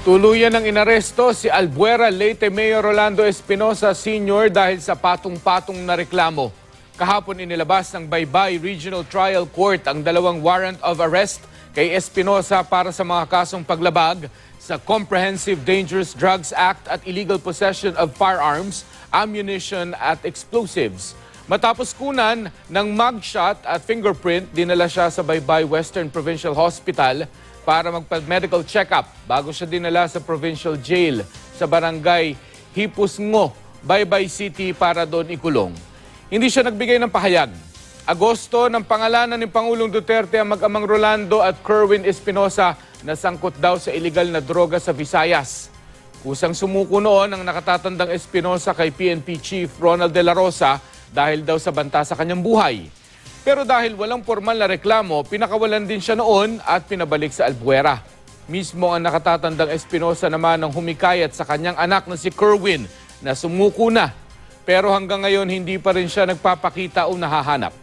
Tuluyan ng inaresto si Albuera Leyte Mayor Rolando Espinosa Sr. dahil sa patong-patong na reklamo. Kahapon inilabas ng Baybay Regional Trial Court ang dalawang warrant of arrest kay Espinosa para sa mga kasong paglabag sa Comprehensive Dangerous Drugs Act at illegal possession of firearms, ammunition at explosives. Matapos kunan ng mugshot at fingerprint, dinala siya sa Baybay Western Provincial Hospital para magpa-medical check-up bago siya dinala sa provincial jail sa barangay Hipusngo, Baybay City para doon ikulong. Hindi siya nagbigay ng pahayag. Agosto ng pangalanan ni Pangulong Duterte ang mag-amang Rolando at Kerwin Espinosa na sangkot daw sa illegal na droga sa Visayas. Kusang sumuko noon ang nakatatandang Espinosa kay PNP Chief Ronald De La Rosa dahil daw sa banta sa kanyang buhay. Pero dahil walang formal na reklamo, pinakawalan din siya noon at pinabalik sa Albuera. Mismo ang nakatatandang Espinosa naman ang humikayat sa kanyang anak na si Kerwin na sumuko na. Pero hanggang ngayon hindi pa rin siya nagpapakita o nahahanap.